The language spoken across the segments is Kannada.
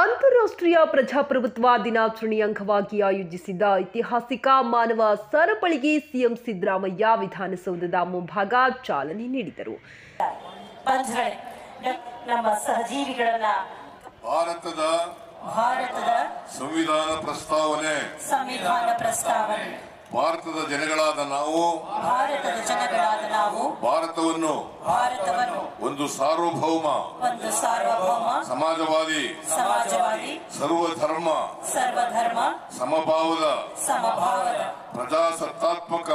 ಅಂತಾರಾಷ್ಟ್ರೀಯ ಪ್ರಜಾಪ್ರಭುತ್ವ ದಿನಾಚರಣೆಯ ಅಂಗವಾಗಿ ಆಯೋಜಿಸಿದ್ದ ಐತಿಹಾಸಿಕ ಮಾನವ ಸರಪಳಿಗೆ ಸಿಎಂ ಸಿದ್ದರಾಮಯ್ಯ ವಿಧಾನಸೌಧದ ಮುಂಭಾಗ ಚಾಲನೆ ನೀಡಿದರು. ನಮ್ಮ ಸಹಜೀವಿಗಳನ್ನ ಭಾರತದ ಸಂವಿಧಾನ ಪ್ರಸ್ತಾವನೆ ಭಾರತದ ಜನಗಳಾದ ನಾವು ಭಾರತವನ್ನು ಒಂದು ಸಾರ್ವಭೌಮ ಸಮಾಜವಾದಿ ಸರ್ವಧರ್ಮ ಸಮಭಾವದ ಪ್ರಜಾಸತ್ತಾತ್ಮಕ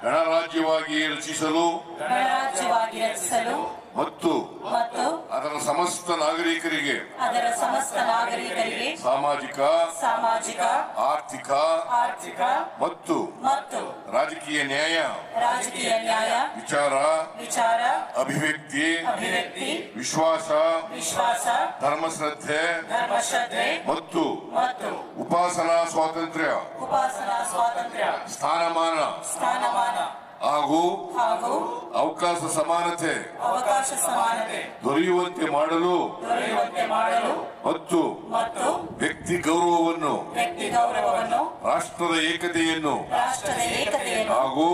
ಗಣರಾಜ್ಯವಾಗಿ ರಚಿಸಲು ಮತ್ತು ಅದರ ಸಮಸ್ತ ನಾಗರಿಕರಿಗೆ ಸಾಮಾಜಿಕ ಆರ್ಥಿಕ ಮತ್ತು ರಾಜಕೀಯ ನ್ಯಾಯ ವಿಚಾರ ಅಭಿವ್ಯಕ್ತಿ ವಿಶ್ವಾಸ ಧರ್ಮಶ್ರದ್ಧೆ ಮತ್ತು ಉಪಾಸನಾ ಸ್ವಾತಂತ್ರ್ಯ ಸ್ಥಾನಮಾನ ಹಾಗೂ ಅವಕಾಶ ಸಮಾನತೆ ದೊರೆಯುವಂತೆ ಮಾಡಲು ಮತ್ತು ವ್ಯಕ್ತಿ ಗೌರವವನ್ನು ರಾಷ್ಟ್ರದ ಏಕತೆಯನ್ನು ಹಾಗೂ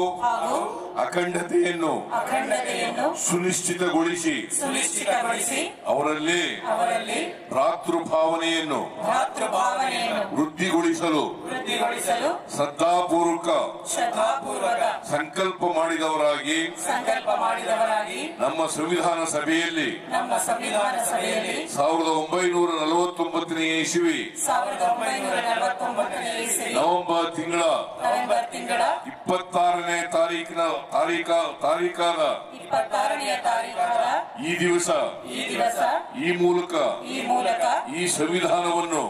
ಅಖಂಡತೆಯನ್ನು ಸುನಿಶ್ಚಿತಗೊಳಿಸಿ ಅವರಲ್ಲಿ ಭ್ರಾತೃಭಾವನೆಯನ್ನು ವೃದ್ಧಿಗೊಳಿಸಲು ಶ್ರದ್ಧಾಪೂರ್ವಕ ಸಂಕಲ್ಪ ಮಾಡಿದವರಾಗಿ ನಮ್ಮ ಸಂವಿಧಾನ ಸಭೆಯಲ್ಲಿ 1949ನೇ ಇಸವಿ ನವೆಂಬರ್ ತಿಂಗಳ 26ನೇ ತಾರೀಖಾದ ಈ ದಿವಸ ಈ ಮೂಲಕ ಈ ಸಂವಿಧಾನವನ್ನು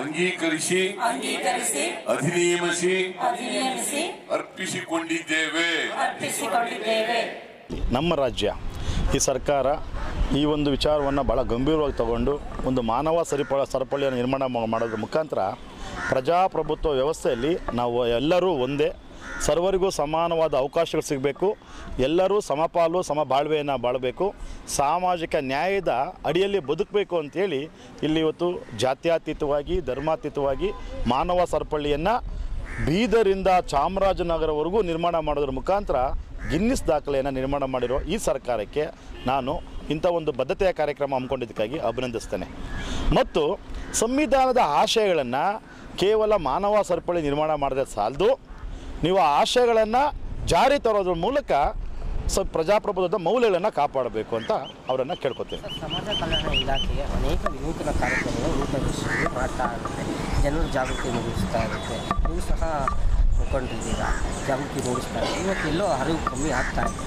ಅಂಗೀಕರಿಸಿ ಅಧಿನಿಯಮಿಸಿ ಅರ್ಪಿಸಿಕೊಂಡಿದ್ದೇವೆ. ನಮ್ಮ ರಾಜ್ಯ ಈ ಸರ್ಕಾರ ಈ ಒಂದು ವಿಚಾರವನ್ನು ಭಾಳ ಗಂಭೀರವಾಗಿ ತಗೊಂಡು ಒಂದು ಮಾನವ ಸರಪಳಿಯನ್ನು ನಿರ್ಮಾಣ ಮಾಡೋದ್ರ ಮುಖಾಂತರ ಪ್ರಜಾಪ್ರಭುತ್ವ ವ್ಯವಸ್ಥೆಯಲ್ಲಿ ನಾವು ಎಲ್ಲರೂ ಒಂದೇ, ಸರ್ವರಿಗೂ ಸಮಾನವಾದ ಅವಕಾಶಗಳು ಸಿಗಬೇಕು, ಎಲ್ಲರೂ ಸಮಪಾಲು ಸಮಬಾಳ್ವೆಯನ್ನು ಬಾಳಬೇಕು, ಸಾಮಾಜಿಕ ನ್ಯಾಯದ ಅಡಿಯಲ್ಲಿ ಬದುಕಬೇಕು ಅಂಥೇಳಿ ಇಲ್ಲಿ ಇವತ್ತು ಜಾತ್ಯತೀತವಾಗಿ ಧರ್ಮಾತೀತವಾಗಿ ಮಾನವ ಸರಪಳಿಯನ್ನು ಬೀದರಿಂದ ಚಾಮರಾಜನಗರವರೆಗೂ ನಿರ್ಮಾಣ ಮಾಡೋದ್ರ ಮುಖಾಂತರ ಗಿನ್ನಿಸ್ ದಾಖಲೆಯನ್ನು ನಿರ್ಮಾಣ ಮಾಡಿರೋ ಈ ಸರ್ಕಾರಕ್ಕೆ ನಾನು ಇಂಥ ಒಂದು ಬದ್ಧತೆಯ ಕಾರ್ಯಕ್ರಮ ಹಮ್ಮಿಕೊಂಡಿದ್ದಕ್ಕಾಗಿ ಅಭಿನಂದಿಸ್ತೇನೆ. ಮತ್ತು ಸಂವಿಧಾನದ ಆಶಯಗಳನ್ನು ಕೇವಲ ಮಾನವ ಸರಪಳಿ ನಿರ್ಮಾಣ ಮಾಡಿದ್ರೆ ಸಾಲದು, ನೀವು ಆ ಆಶಯಗಳನ್ನು ಜಾರಿ ತರೋದ್ರ ಮೂಲಕ ಪ್ರಜಾಪ್ರಭುತ್ವದ ಮೌಲ್ಯಗಳನ್ನು ಕಾಪಾಡಬೇಕು ಅಂತ ಅವರನ್ನು ಕೇಳ್ಕೊತೀನಿ. ಸಮಾಜ ಕಲ್ಯಾಣ ಇಲಾಖೆಯ ಅನೇಕ ವಿನೂತನ ಕಾರ್ಯಕ್ರಮಗಳು ರೂಪುರೇಷೆ ಮಾಡ್ತಾ ಇರುತ್ತೆ, ಜನರು ಜಾಗೃತಿ ಮೂಡಿಸ್ತಾ ಇರುತ್ತೆ. ನೀವು ಸಹ ಮುಖಂಡರಿದ್ದೀರಾ, ಜಾಗೃತಿ ಮೂಡಿಸ್ತಾ ಇರುತ್ತೆ. ಇವತ್ತೆಲ್ಲೋ ಅರಿವು ಕಮ್ಮಿ ಆಗ್ತಾ ಇದೆ.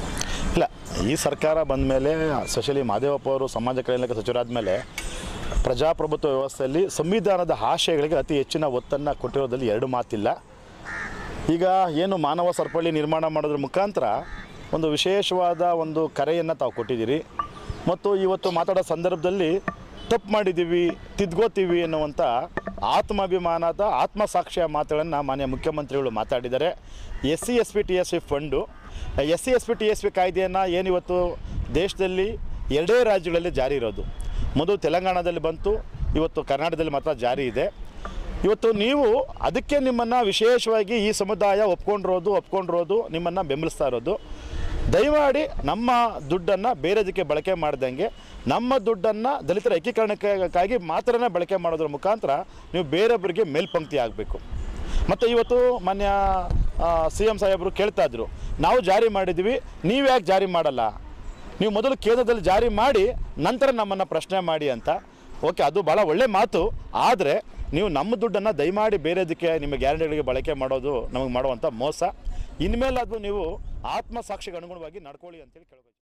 ಇಲ್ಲ, ಈ ಸರ್ಕಾರ ಬಂದ ಮೇಲೆ ಸ್ಪೆಷಲಿ ಮಾದೇವಪ್ಪ ಅವರು ಸಮಾಜ ಕಲ್ಯಾಣ ಸಚಿವರಾದ ಮೇಲೆ ಪ್ರಜಾಪ್ರಭುತ್ವ ವ್ಯವಸ್ಥೆಯಲ್ಲಿ ಸಂವಿಧಾನದ ಆಶಯಗಳಿಗೆ ಅತಿ ಹೆಚ್ಚಿನ ಒತ್ತನ್ನು ಕೊಟ್ಟಿರೋದ್ರಲ್ಲಿ ಎರಡು ಮಾತಿಲ್ಲ. ಈಗ ಏನು ಮಾನವ ಸರಪಳಿ ನಿರ್ಮಾಣ ಮಾಡೋದ್ರ ಮುಖಾಂತರ ಒಂದು ವಿಶೇಷವಾದ ಒಂದು ಕರೆಯನ್ನು ತಾವು ಕೊಟ್ಟಿದ್ದೀರಿ ಮತ್ತು ಇವತ್ತು ಮಾತಾಡೋ ಸಂದರ್ಭದಲ್ಲಿ ತಪ್ಪು ಮಾಡಿದ್ದೀವಿ ತಿದ್ಕೋತೀವಿ ಎನ್ನುವಂಥ ಆತ್ಮಾಭಿಮಾನದ ಆತ್ಮಸಾಕ್ಷಿಯ ಮಾತುಗಳನ್ನು ಮಾನ್ಯ ಮುಖ್ಯಮಂತ್ರಿಗಳು ಮಾತಾಡಿದ್ದಾರೆ. SC SC TSP fund SC SC TSP ಕಾಯ್ದೆಯನ್ನು ಏನಿವತ್ತು ದೇಶದಲ್ಲಿ ಎರಡೇ ರಾಜ್ಯಗಳಲ್ಲಿ ಜಾರಿ ಇರೋದು, ಮೊದಲು ತೆಲಂಗಾಣದಲ್ಲಿ ಬಂತು, ಇವತ್ತು ಕರ್ನಾಟಕದಲ್ಲಿ ಮಾತ್ರ ಜಾರಿ ಇದೆ. ಇವತ್ತು ನೀವು ಅದಕ್ಕೆ ನಿಮ್ಮನ್ನು ವಿಶೇಷವಾಗಿ ಈ ಸಮುದಾಯ ಒಪ್ಕೊಂಡಿರೋದು ನಿಮ್ಮನ್ನು ಬೆಂಬಲಿಸ್ತಾ ಇರೋದು. ದಯಮಾಡಿ ನಮ್ಮ ದುಡ್ಡನ್ನು ಬೇರೆದಕ್ಕೆ ಬಳಕೆ ಮಾಡ್ದಂಗೆ ನಮ್ಮ ದುಡ್ಡನ್ನು ದಲಿತರ ಏಕೀಕರಣಕ್ಕಾಗಿ ಮಾತ್ರನೇ ಬಳಕೆ ಮಾಡೋದ್ರ ಮುಖಾಂತರ ನೀವು ಬೇರೊಬ್ಬರಿಗೆ ಮೇಲ್ಪಂಕ್ತಿ ಆಗಬೇಕು. ಮತ್ತು ಇವತ್ತು ಮಾನ್ಯ CM ಸಾಹೇಬರು ಕೇಳ್ತಾ ಇದ್ರು, ನಾವು ಜಾರಿ ಮಾಡಿದ್ವಿ, ನೀವು ಯಾಕೆ ಜಾರಿ ಮಾಡಲ್ಲ, ನೀವು ಮೊದಲು ಕೇಂದ್ರದಲ್ಲಿ ಜಾರಿ ಮಾಡಿ ನಂತರ ನಮ್ಮನ್ನು ಪ್ರಶ್ನೆ ಮಾಡಿ ಅಂತ. ಓಕೆ, ಅದು ಭಾಳ ಒಳ್ಳೆ ಮಾತು, ಆದರೆ ನೀವು ನಮ್ಮ ದುಡ್ಡನ್ನು ದಯಮಾಡಿ ಬೇರೆದಕ್ಕೆ ನಿಮ್ಮ ಗ್ಯಾರಂಟಿಗಳಿಗೆ ಬಳಕೆ ಮಾಡೋದು ನಮಗೆ ಮಾಡುವಂಥ ಮೋಸ. ಇನ್ಮೇಲೆ ಅದು ನೀವು ಆತ್ಮಸಾಕ್ಷಿಗೆ ಅನುಗುಣವಾಗಿ ನಡ್ಕೊಳ್ಳಿ ಅಂತೇಳಿ ಕೇಳ್ಬೋದು.